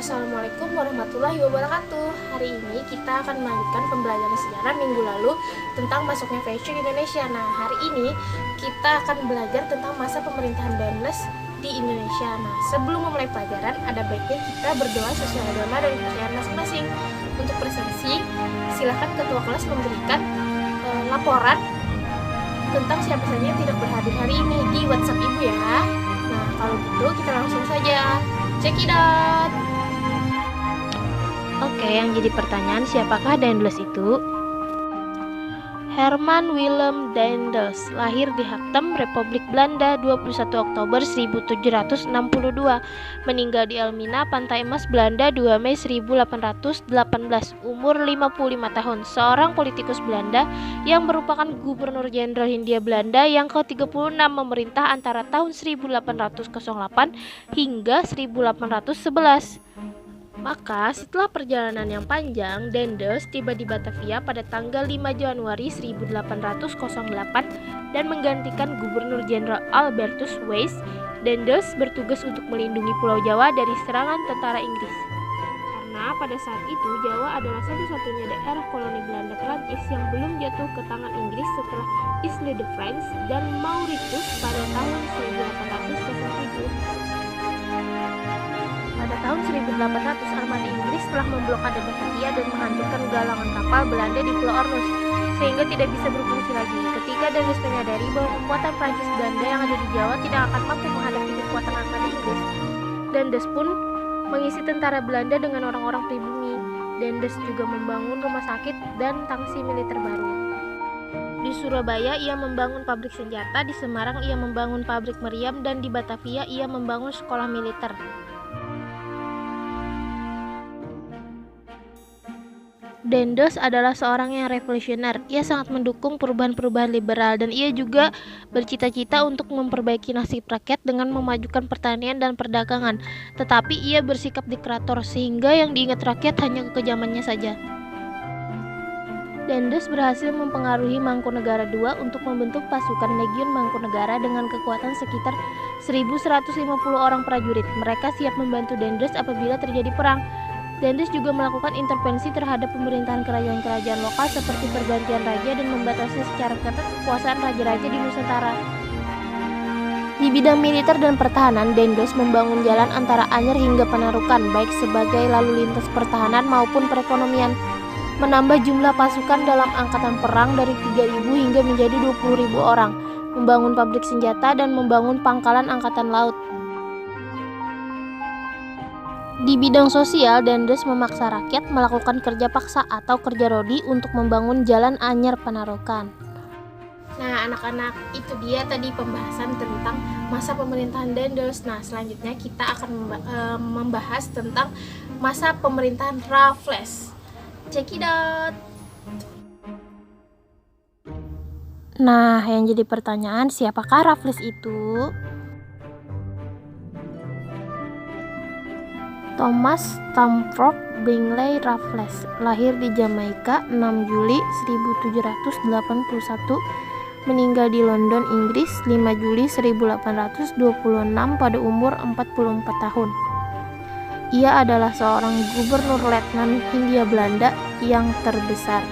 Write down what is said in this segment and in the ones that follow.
Assalamualaikum warahmatullahi wabarakatuh. Hari ini kita akan melanjutkan pembelajaran sejarah minggu lalu tentang masuknya VOC ke Indonesia. Nah, hari ini kita akan belajar tentang masa pemerintahan Daendels di Indonesia. Nah, sebelum memulai pelajaran, ada baiknya kita berdoa sesuai agama dan kepercayaan masing-masing. Untuk presentasi, silakan ketua kelas memberikan laporan tentang siapa saja yang tidak berhadir hari ini di WhatsApp Ibu ya. Nah, kalau gitu kita langsung saja. Check it out. Oke, yang jadi pertanyaan, siapakah Daendels itu? Herman Willem Daendels lahir di Haarlem, Republik Belanda 21 Oktober 1762, meninggal di Elmina, Pantai Emas, Belanda 2 Mei 1818, umur 55 tahun, seorang politikus Belanda yang merupakan Gubernur Jenderal Hindia Belanda yang ke-36 memerintah antara tahun 1808 hingga 1811. Maka setelah perjalanan yang panjang, Daendels tiba di Batavia pada tanggal 5 Januari 1808 dan menggantikan Gubernur Jenderal Albertus Wyss. Daendels bertugas untuk melindungi Pulau Jawa dari serangan tentara Inggris. Karena pada saat itu Jawa adalah satu-satunya daerah koloni Belanda Perancis yang belum jatuh ke tangan Inggris setelah Isle de France dan Mauritius pada tahun 1807. Pada tahun 1800, armada Inggris telah memblokade Batavia dan menghancurkan galangan kapal Belanda di Pulau Ornus, sehingga tidak bisa berfungsi lagi. Ketika Daendels menyadari bahwa kekuatan Prancis Belanda yang ada di Jawa tidak akan mampu menghadapi kekuatan armada Inggris, Daendels pun mengisi tentara Belanda dengan orang-orang pribumi. Daendels juga membangun rumah sakit dan tangsi militer baru. Di Surabaya ia membangun pabrik senjata, di Semarang ia membangun pabrik meriam, dan di Batavia ia membangun sekolah militer. Daendels adalah seorang yang revolusioner. Ia sangat mendukung perubahan-perubahan liberal dan ia juga bercita-cita untuk memperbaiki nasib rakyat dengan memajukan pertanian dan perdagangan. Tetapi ia bersikap diktator sehingga yang diingat rakyat hanya kekejamannya saja. Daendels berhasil mempengaruhi Mangkunegara II untuk membentuk pasukan Legiun Mangkunegara dengan kekuatan sekitar 1.150 orang prajurit. Mereka siap membantu Daendels apabila terjadi perang. Daendels juga melakukan intervensi terhadap pemerintahan kerajaan-kerajaan lokal seperti pergantian raja dan membatasi secara ketat kekuasaan raja-raja di Nusantara. Di bidang militer dan pertahanan, Daendels membangun jalan antara Anyer hingga Panarukan, baik sebagai lalu lintas pertahanan maupun perekonomian. Menambah jumlah pasukan dalam angkatan perang dari 3.000 hingga menjadi 20.000 orang, membangun pabrik senjata dan membangun pangkalan angkatan laut. Di bidang sosial, Daendels memaksa rakyat melakukan kerja paksa atau kerja rodi untuk membangun jalan Anyer Panarukan. Nah, anak-anak, itu dia tadi pembahasan tentang masa pemerintahan Daendels. Nah, selanjutnya kita akan membahas tentang masa pemerintahan Raffles. Check it out. Nah, yang jadi pertanyaan, siapakah Raffles itu? Thomas Stamford Bingley Raffles lahir di Jamaika 6 Juli 1781, meninggal di London, Inggris 5 Juli 1826 pada umur 44 tahun. Ia adalah seorang gubernur letnan Hindia Belanda yang terbesar.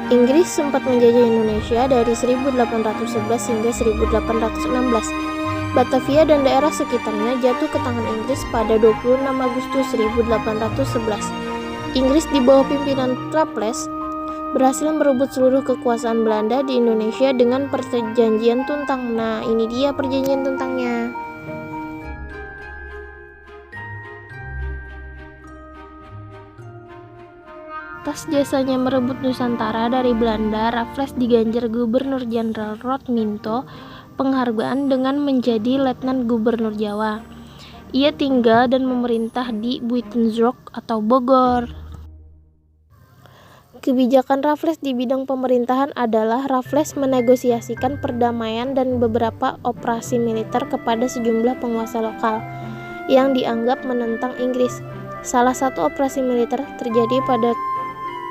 Inggris sempat menjajah Indonesia dari 1811 hingga 1816. Batavia dan daerah sekitarnya jatuh ke tangan Inggris pada 26 Agustus 1811. Inggris di bawah pimpinan Raffles berhasil merebut seluruh kekuasaan Belanda di Indonesia dengan perjanjian Tuntang. Nah, ini dia perjanjian Tuntangnya. Atas jasanya merebut Nusantara dari Belanda, Raffles diganjar Gubernur Jenderal Rotminto penghargaan dengan menjadi Letnan Gubernur Jawa. Ia tinggal dan memerintah di Buitenzorg atau Bogor. Kebijakan Raffles di bidang pemerintahan adalah Raffles menegosiasikan perdamaian dan beberapa operasi militer kepada sejumlah penguasa lokal yang dianggap menentang Inggris. Salah satu operasi militer terjadi pada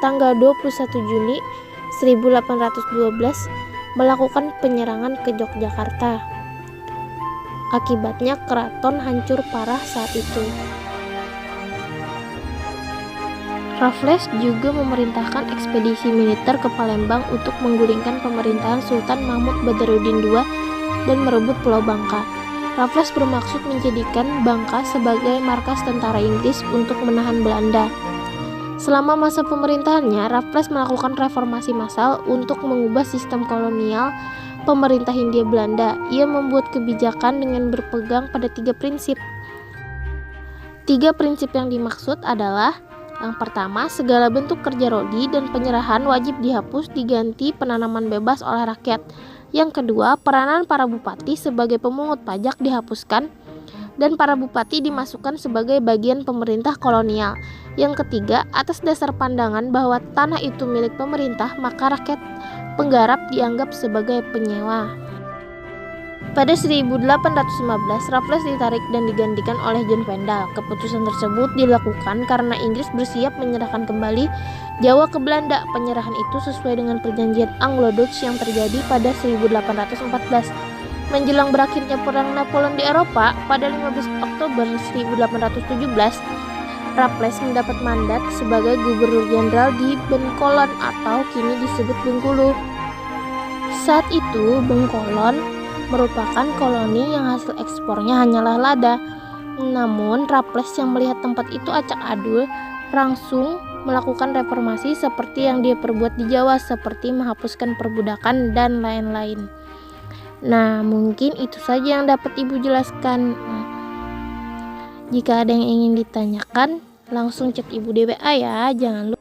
tanggal 21 Juni 1812 melakukan penyerangan ke Yogyakarta. Akibatnya keraton hancur parah saat itu. Raffles juga memerintahkan ekspedisi militer ke Palembang untuk menggulingkan pemerintahan Sultan Mahmud Badarudin II dan merebut Pulau Bangka. Raffles bermaksud menjadikan Bangka sebagai markas tentara Inggris untuk menahan Belanda. Selama masa pemerintahannya, Raffles melakukan reformasi massal untuk mengubah sistem kolonial pemerintah Hindia Belanda. Ia membuat kebijakan dengan berpegang pada 3 prinsip. 3 prinsip yang dimaksud adalah: yang pertama, segala bentuk kerja rodi dan penyerahan wajib dihapus diganti penanaman bebas oleh rakyat. Yang kedua, peranan para bupati sebagai pemungut pajak dihapuskan dan para bupati dimasukkan sebagai bagian pemerintah kolonial. Yang ketiga, atas dasar pandangan bahwa tanah itu milik pemerintah, maka rakyat penggarap dianggap sebagai penyewa. Pada 1815, Raffles ditarik dan digantikan oleh John Pendal. Keputusan tersebut dilakukan karena Inggris bersiap menyerahkan kembali Jawa ke Belanda. Penyerahan itu sesuai dengan perjanjian Anglo-Dutch yang terjadi pada 1814. Menjelang berakhirnya Perang Napoleon di Eropa, pada 15 Oktober 1817, Raffles mendapat mandat sebagai Gubernur Jenderal di Bengkolan atau kini disebut Bengkulu. Saat itu, Bengkolan merupakan koloni yang hasil ekspornya hanyalah lada. Namun, Raffles yang melihat tempat itu acak adul langsung melakukan reformasi seperti yang dia perbuat di Jawa, seperti menghapuskan perbudakan dan lain-lain. Nah, mungkin itu saja yang dapat Ibu jelaskan. Jika ada yang ingin ditanyakan, langsung chat Ibu di WA ya. Jangan lupa